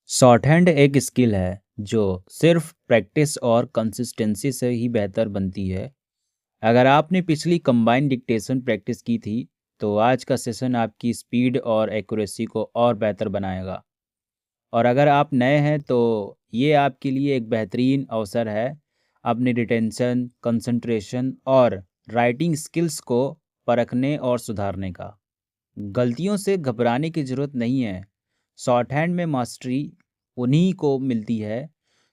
Shorthand एक skill है जो सिर्फ प्रैक्टिस और कंसिस्टेंसी से ही बेहतर बनती है। अगर आपने पिछली कंबाइंड डिक्टेशन प्रैक्टिस की थी तो आज का सेशन आपकी स्पीड और एक्यूरेसी को और बेहतर बनाएगा। और अगर आप नए हैं तो ये आपके लिए एक बेहतरीन अवसर है अपनी रिटेंशन, कंसंट्रेशन और राइटिंग स्किल्स को परखने और सुधारने का। गलतियों से घबराने की ज़रूरत नहीं है। शॉर्टहैंड में मास्टरी उन्हीं को मिलती है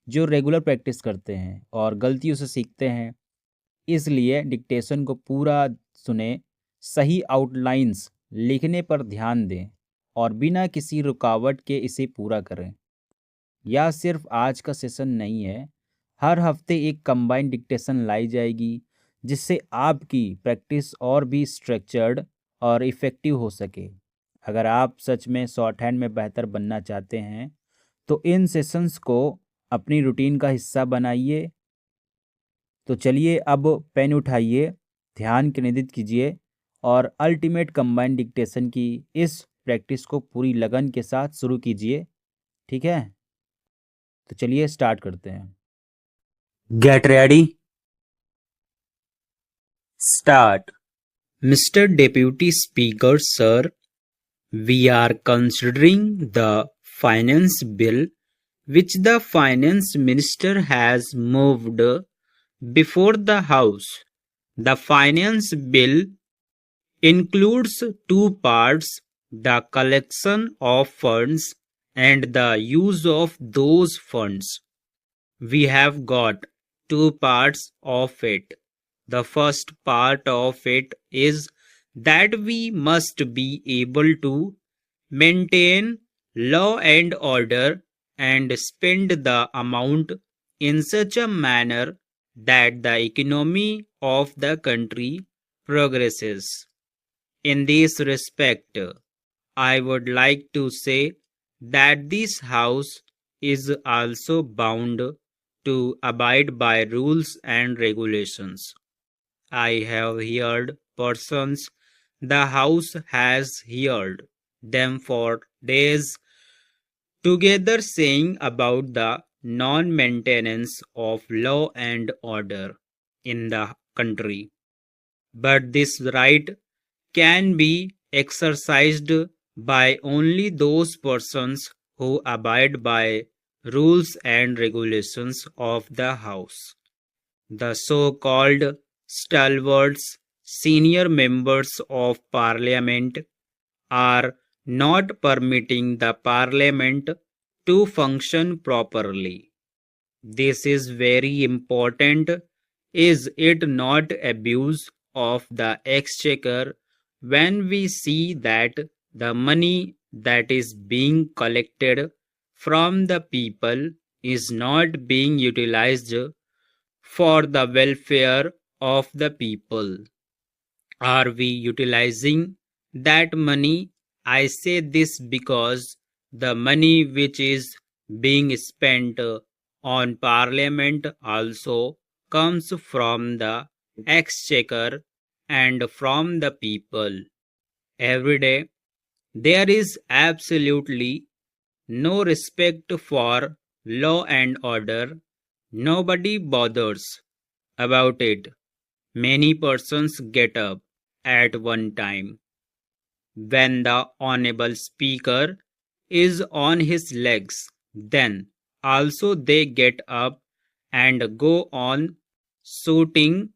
जो रेगुलर प्रैक्टिस करते हैं और गलतियों से सीखते हैं। इसलिए डिक्टेशन को पूरा सुने, सही आउटलाइंस लिखने पर ध्यान दें और बिना किसी रुकावट के इसे पूरा करें। यह सिर्फ आज का सेशन नहीं है, हर हफ्ते एक कंबाइंड डिक्टेशन लाई जाएगी जिससे आपकी प्रैक्टिस और भी स्ट्रक्चर्ड और इफ़ेक्टिव हो सके। अगर आप सच में शॉर्टहैंड में बेहतर बनना चाहते हैं तो इन सेशंस को अपनी रूटीन का हिस्सा बनाइए। तो चलिए अब पेन उठाइए, ध्यान केंद्रित कीजिए और अल्टीमेट कंबाइंड डिक्टेशन की इस प्रैक्टिस को पूरी लगन के साथ शुरू कीजिए। ठीक है, तो चलिए स्टार्ट करते हैं। Get ready, start. Mister deputy speaker sir, we are considering the finance bill which the finance minister has moved before the house. The finance bill includes two parts: the collection of funds and the use of those funds. We have got two parts of it. The first part of it is that we must be able to maintain law and order and spend the amount in such a manner that the economy of the country progresses. In this respect, I would like to say that this House is also bound to abide by rules and regulations. I have heard persons the House has heard them for days together saying about the non-maintenance of law and order in the country. But this right can be exercised by only those persons who abide by rules and regulations of the House. The so-called stalwarts, senior members of Parliament, are not permitting the Parliament to function properly. This is very important. Is it not abuse of the exchequer when we see that the money that is being collected from the people is not being utilized for the welfare of the people? Are we utilizing that money? I say this because the money which is being spent on Parliament also comes from the exchequer and from the people. Every day there is absolutely no respect for law and order. Nobody bothers about it. Many persons get up at one time when the honorable speaker is on his legs. Then also they get up and go on shooting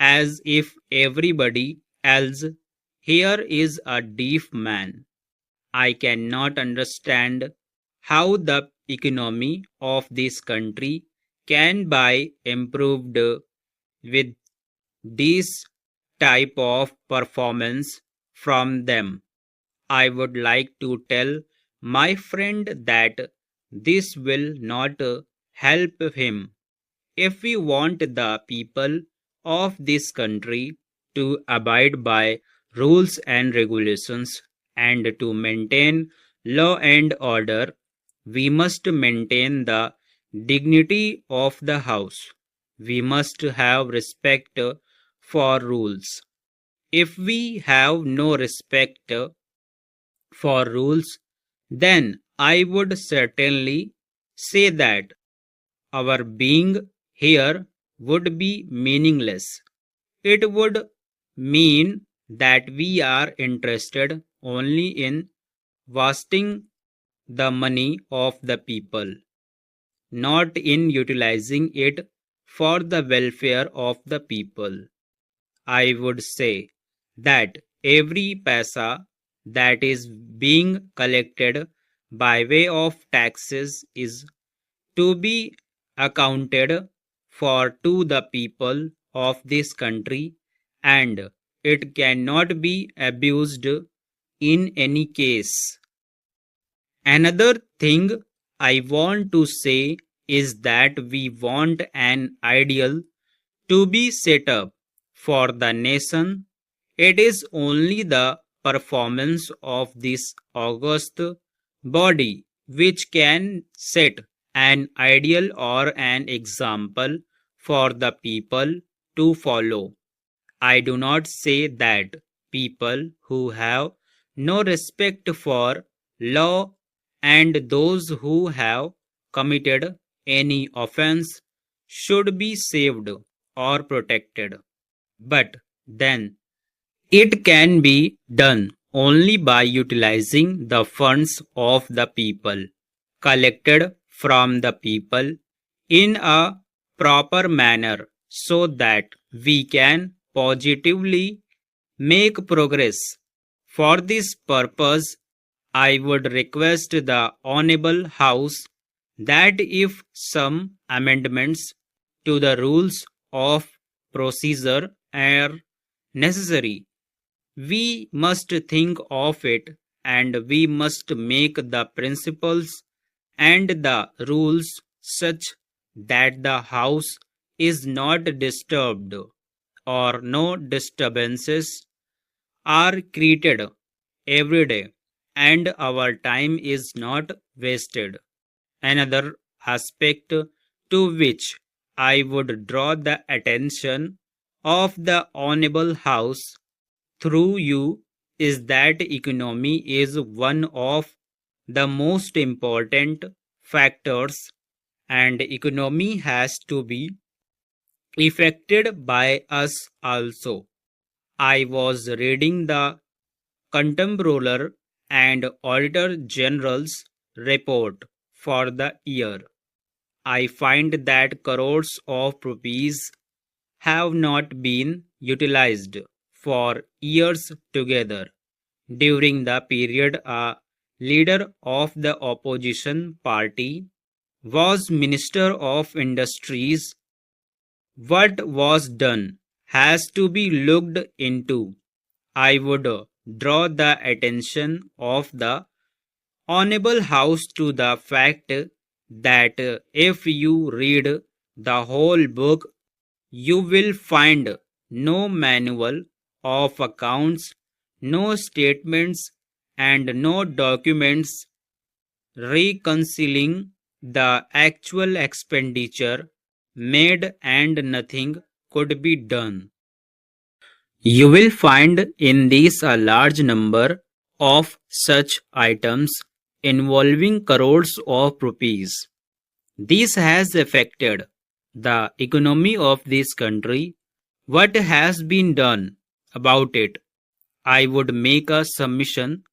as if everybody else here is a deaf man. I cannot understand how the economy of this country can be improved with this type of performance from them. I would like to tell my friend that this will not help him. If we want the people of this country to abide by rules and regulations and to maintain law and order, we must maintain the dignity of the house. We must have respect for rules. If we have no respect for rules, then I would certainly say that our being here would be meaningless. It would mean that we are interested only in wasting the money of the people, not in utilizing it for the welfare of the people. I would say that every paisa that is being collected by way of taxes is to be accounted for to the people of this country, and it cannot be abused in any case. Another thing I want to say is that we want an ideal to be set up for the nation. It is only the performance of this august body which can set an ideal or an example for the people to follow. I do not say that people who have no respect for law and those who have committed any offense should be saved or protected. But then it can be done only by utilizing the funds of the people, collected from the people in a proper manner so that we can positively make progress. For this purpose, I would request the Honorable House that if some amendments to the rules of procedure are necessary, we must think of it and we must make the principles and the rules such that the house is not disturbed or no disturbances are created every day and our time is not wasted. Another aspect to which I would draw the attention of the Honorable House through you is that economy is one of the most important factors and economy has to be affected by us also. I was reading the Comptroller and Auditor General's report for the year. I find that crores of rupees have not been utilized for years together. During the period a leader of the opposition party was Minister of Industries, what was done has to be looked into. I would draw the attention of the Honorable House to the fact that if you read the whole book, you will find no manual of accounts, no statements, and no documents reconciling the actual expenditure made and nothing could be done. You will find in these a large number of such items involving crores of rupees. This has affected the economy of this country. What has been done about it? I would make a submission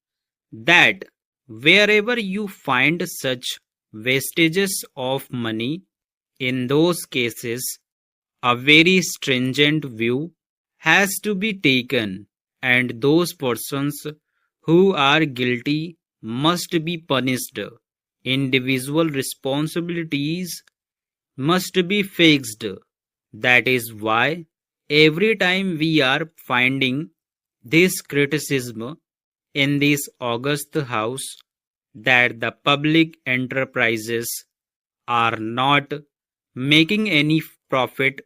that wherever you find such wastages of money, in those cases, a very stringent view has to be taken, and those persons who are guilty must be punished. Individual responsibilities must be fixed. That is why every time we are finding this criticism in this august house that the public enterprises are not making any profit,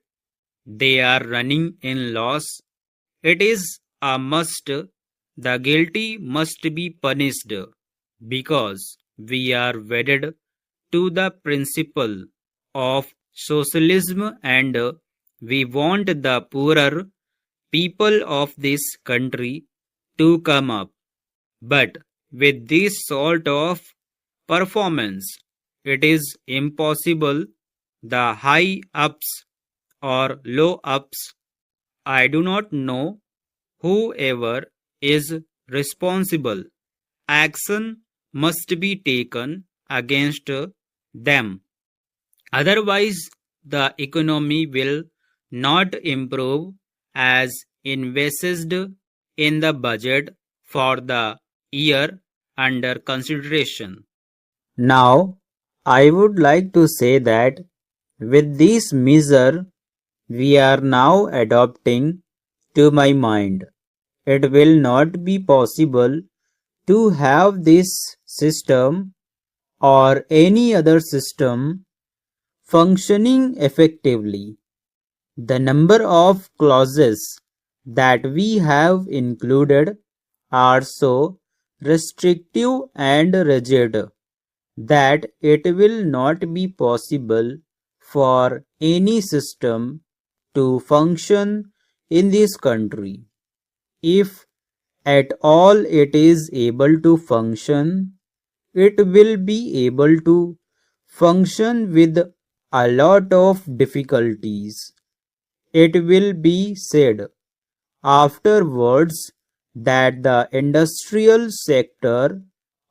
they are running in loss, it is a must. The guilty must be punished because we are wedded to the principle of socialism and we want the poorer people of this country to come up. But with this sort of performance. It is impossible. The high ups or low ups. I do not know. Whoever is responsible, action must be taken against them. Otherwise, the economy will not improve as envisaged in the budget for the year under consideration. Now, I would like to say that with this measure we are now adopting, to my mind, it will not be possible to have this system or any other system functioning effectively. The number of clauses that we have included are so restrictive and rigid that it will not be possible for any system to function in this country. If at all it is able to function, it will be able to function with a lot of difficulties. It will be said afterwards that the industrial sector,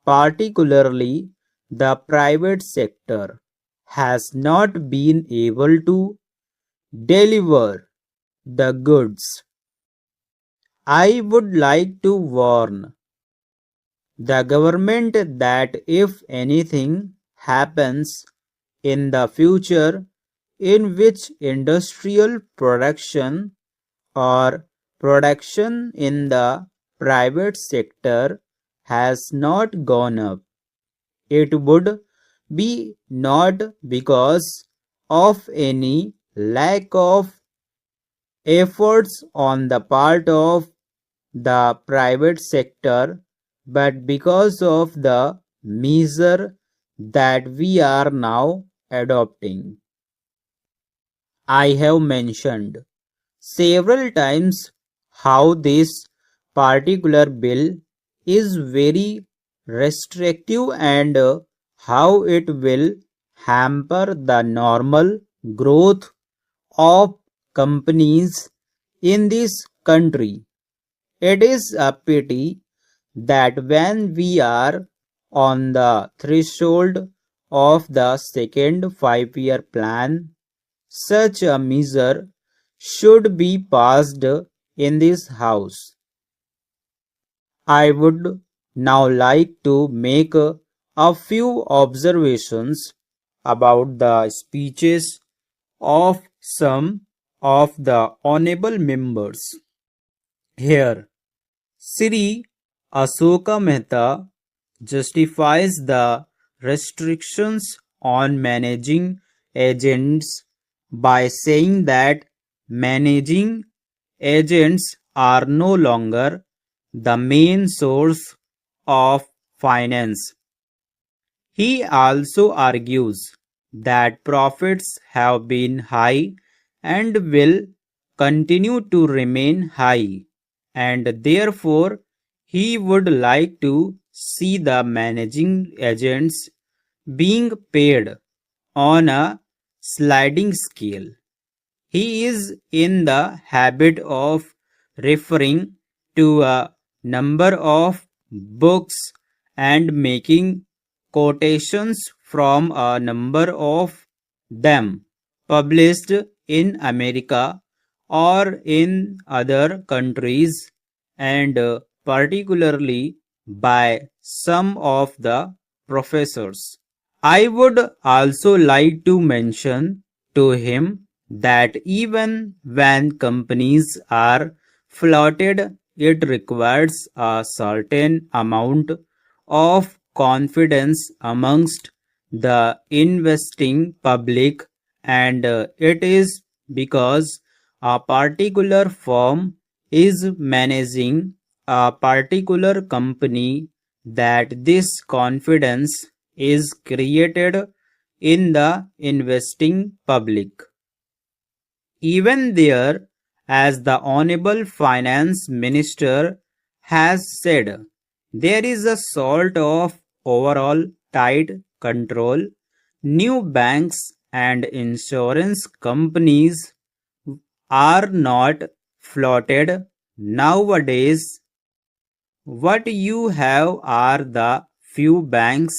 particularly the private sector, has not been able to deliver the goods. I would like to warn the government that if anything happens in the future in which industrial production or production in the private sector has not gone up, it would be not because of any lack of efforts on the part of the private sector, but because of the measure that we are now adopting. I have mentioned several times how this particular bill is very restrictive and how it will hamper the normal growth of companies in this country. It is a pity that when we are on the threshold of the second 5-year plan, such a measure should be passed in this house. I would now like to make a few observations about the speeches of some of the honorable members. Here, Sri Asoka Mehta justifies the restrictions on managing agents by saying that managing agents are no longer the main source of finance. He also argues that profits have been high and will continue to remain high, and therefore he would like to see the managing agents being paid on a sliding scale. He is in the habit of referring to a number of books and making quotations from a number of them published in America or in other countries, and particularly by some of the professors. I would also like to mention to him that even when companies are floated, it requires a certain amount of confidence amongst the investing public, and it is because a particular firm is managing a particular company that this confidence is created in the investing public. Even there, as the Honorable Finance Minister has said, there is a sort of overall tight control. New banks and insurance companies are not floated nowadays. What you have are the few banks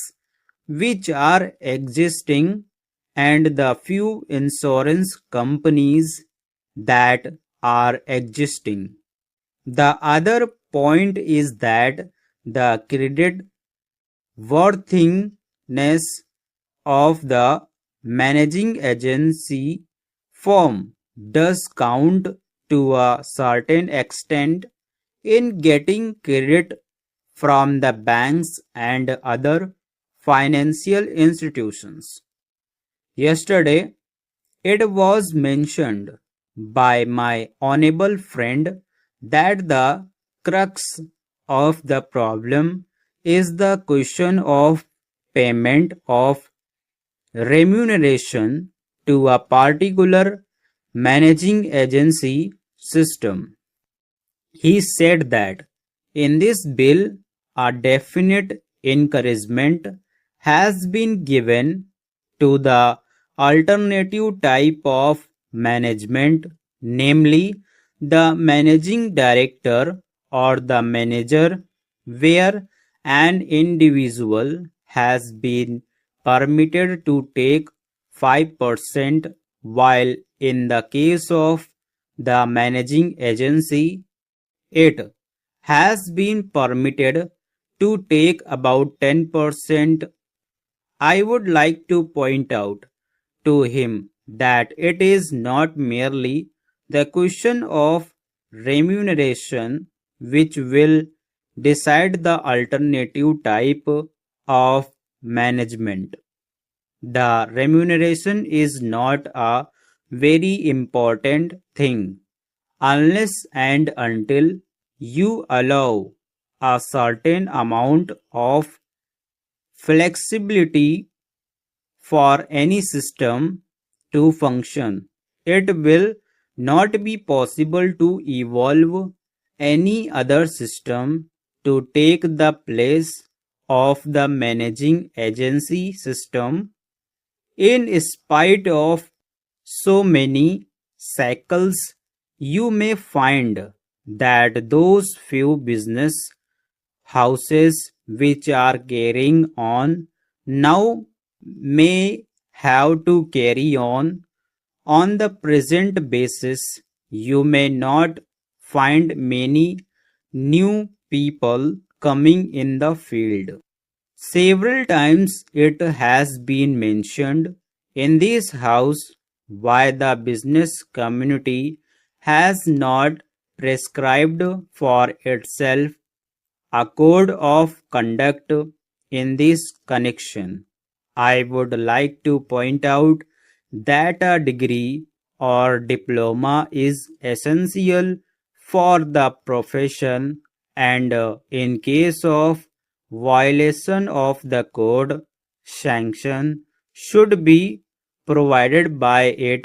which are existing and the few insurance companies that are existing. The other point is that the credit worthiness of the managing agency firm does count to a certain extent in getting credit from the banks and other financial institutions. Yesterday, it was mentioned by my honorable friend that the crux of the problem is the question of payment of remuneration to a particular managing agency system. He said that in this bill, a definite encouragement has been given to the alternative type of management, namely the managing director or the manager, where an individual has been permitted to take 5%, while in the case of the managing agency, it has been permitted to take about 10%. I would like to point out to him that it is not merely the question of remuneration which will decide the alternative type of management. The remuneration is not a very important thing unless and until you allow a certain amount of flexibility for any system to function. It will not be possible to evolve any other system to take the place of the managing agency system in spite of so many cycles. You may find that those few business houses which are carrying on now may have to carry on the present basis. You may not find many new people coming in the field. Several times it has been mentioned in this house why the business community has not prescribed for itself a code of conduct in this connection. I would like to point out that a degree or diploma is essential for the profession, and in case of violation of the code, sanction should be provided by it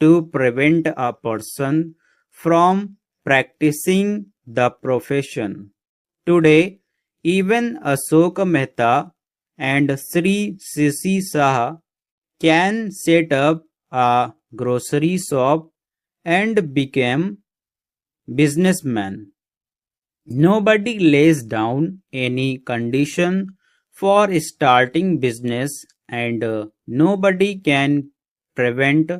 to prevent a person from practicing the profession. Today, even Ashoka Mehta and Sri Sisi Saha can set up a grocery shop and become businessmen. Nobody lays down any condition for starting business, and nobody can prevent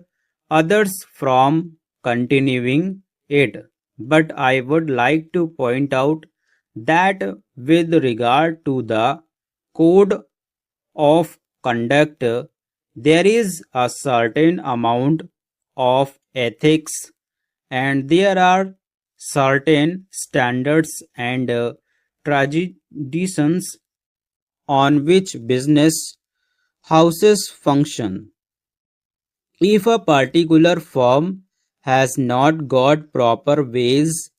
others from continuing it. But I would like to point out that with regard to the code of conduct, there is a certain amount of ethics, and there are certain standards and traditions on which business houses function. If a particular firm has not got proper ways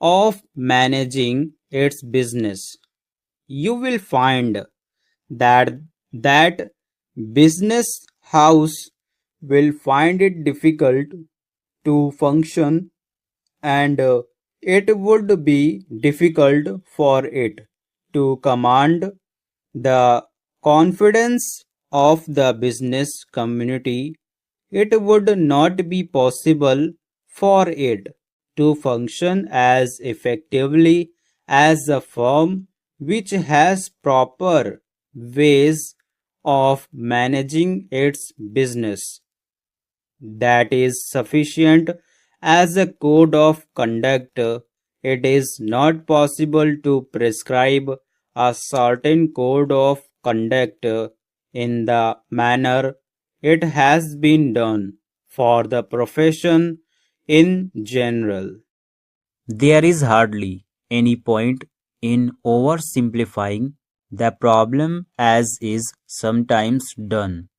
of managing its business, you will find that that business house will find it difficult to function, and it would be difficult for it to command the confidence of the business community, it would not be possible for it to function as effectively as a firm which has proper ways of managing its business that is sufficient as a code of conduct. It is not possible to prescribe a certain code of conduct in the manner it has been done for the profession in general. There is hardly any point in oversimplifying the problem as is sometimes done.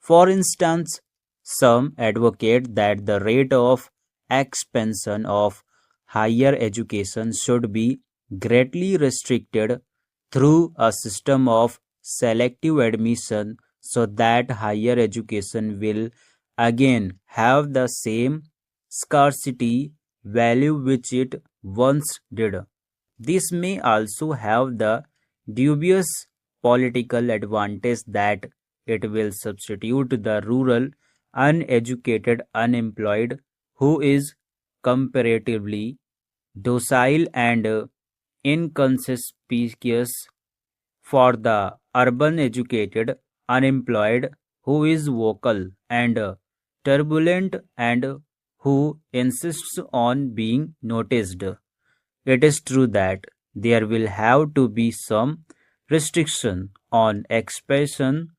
For instance, some advocate that the rate of expansion of higher education should be greatly restricted through a system of selective admission so that higher education will again have the same scarcity value which it once did. This may also have the dubious political advantage that it will substitute the rural, uneducated unemployed who is comparatively docile and inconspicuous for the urban educated unemployed who is vocal and turbulent and who insists on being noticed. It is true that there will have to be some restriction on expansion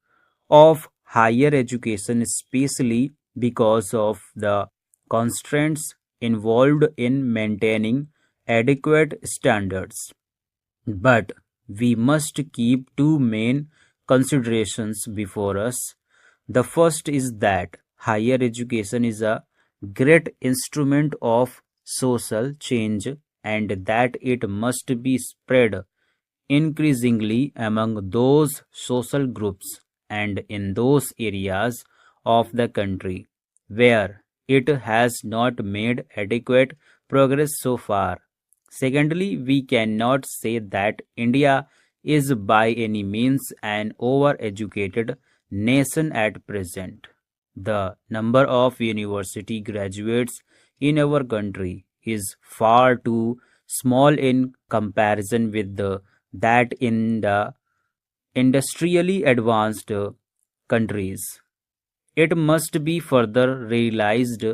of higher education, especially because of the constraints involved in maintaining adequate standards. But we must keep two main considerations before us. The first is that higher education is a great instrument of social change and that it must be spread increasingly among those social groups and in those areas of the country where it has not made adequate progress so far. Secondly, we cannot say that India is by any means an overeducated nation at present. The number of university graduates in our country is far too small in comparison with that in the industrially advanced countries. It must be further realized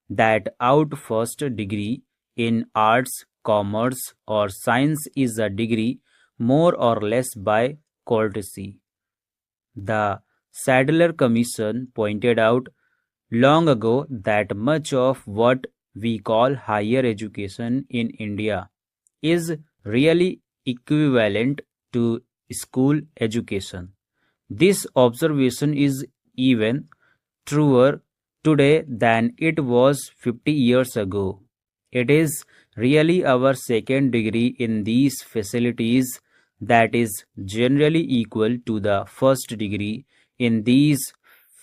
that out first degree in arts, commerce, or science is a degree more or less by courtesy. The Sadler Commission pointed out long ago that much of what we call higher education in India is really equivalent to school education. This observation is even truer today than it was 50 years ago. It is really our second degree in these facilities that is generally equal to the first degree in these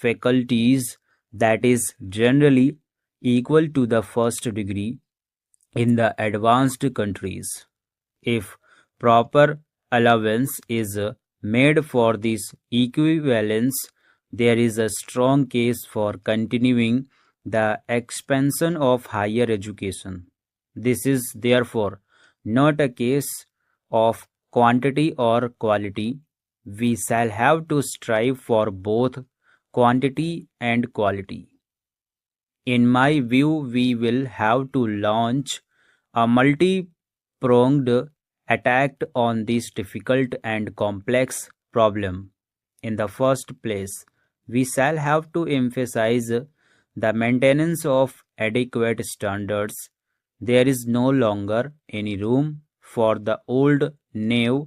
faculties that is generally equal to the first degree in the advanced countries. If proper allowance is made for this equivalence, there is a strong case for continuing the expansion of higher education. This is therefore not a case of quantity or quality. We shall have to strive for both quantity and quality. In my view, we will have to launch a multi-pronged attack on this difficult and complex problem. In the first place, we shall have to emphasize the maintenance of adequate standards. There is no longer any room for the old naive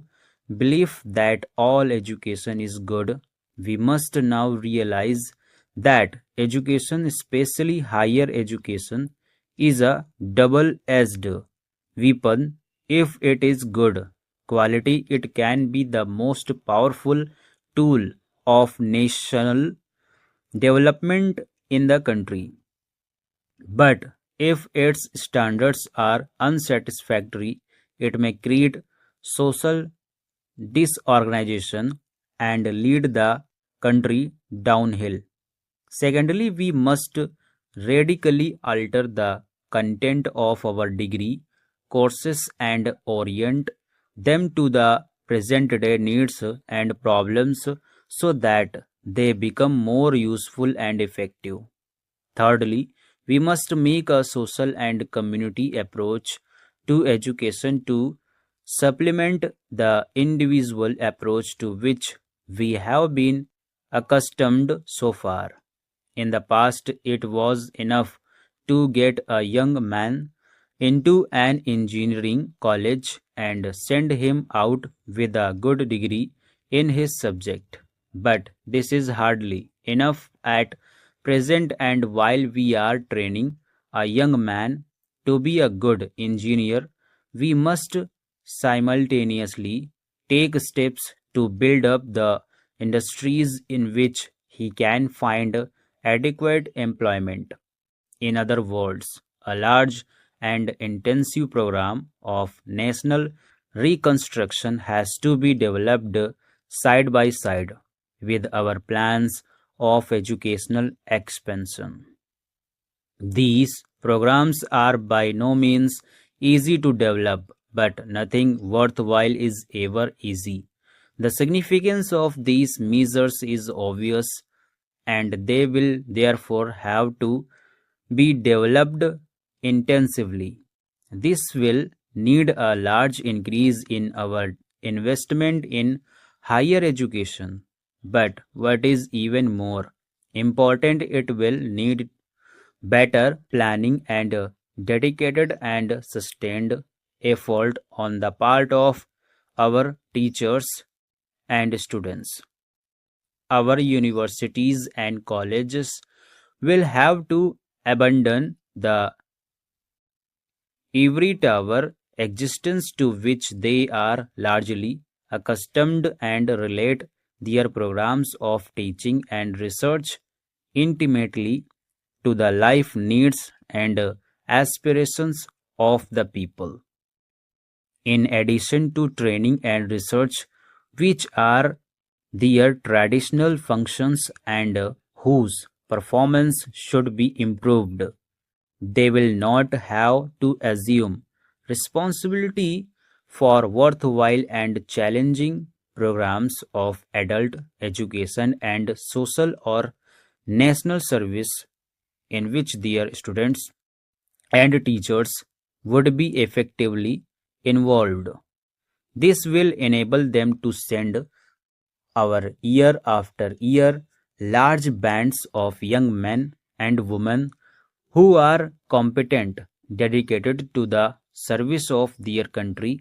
belief that all education is good. We must now realize that education, especially higher education, is a double-edged weapon. If it is good quality, it can be the most powerful tool of national development in the country. But if its standards are unsatisfactory, it may create social disorganization and lead the country downhill. Secondly, we must radically alter the content of our degree courses and orient them to the present day needs and problems so that they become more useful and effective. Thirdly, we must make a social and community approach to education to supplement the individual approach to which we have been accustomed so far. In the past, it was enough to get a young man into an engineering college and send him out with a good degree in his subject. But this is hardly enough at present, and while we are training a young man to be a good engineer, we must simultaneously take steps to build up the industries in which he can find adequate employment. In other words, a large and intensive program of national reconstruction has to be developed side by side with our plans of educational expansion. These programs are by no means easy to develop, but nothing worthwhile is ever easy. The significance of these measures is obvious, and they will therefore have to be developed intensively. This will need a large increase in our investment in higher education. But what is even more important, it will need better planning and dedicated and sustained effort on the part of our teachers and students. Our universities and colleges will have to abandon the ivory tower existence to which they are largely accustomed and relate their programs of teaching and research intimately to the life needs and aspirations of the people. In addition to training and research, which are their traditional functions and whose performance should be improved, they will not have to assume responsibility for worthwhile and challenging programs of adult education and social or national service in which their students and teachers would be effectively involved. This will enable them to send our year after year large bands of young men and women who are competent, dedicated to the service of their country,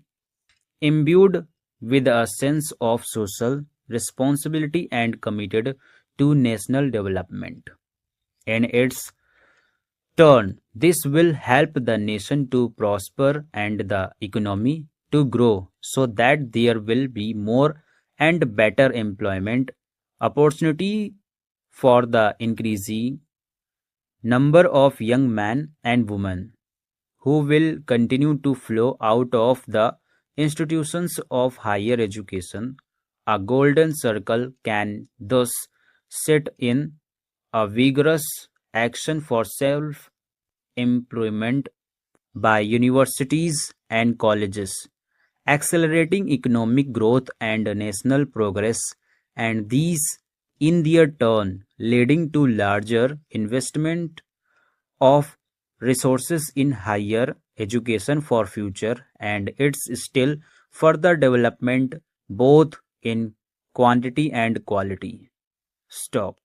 imbued with a sense of social responsibility and committed to national development. In its turn, this will help the nation to prosper and the economy to grow so that there will be more and better employment opportunity for the increasing number of young men and women who will continue to flow out of the institutions of higher education. A golden circle can thus set in a vigorous action for self employment by universities and colleges, accelerating economic growth and national progress, and these in their turn leading to larger investment of resources in higher education for future and its still further development both in quantity and quality. Stop.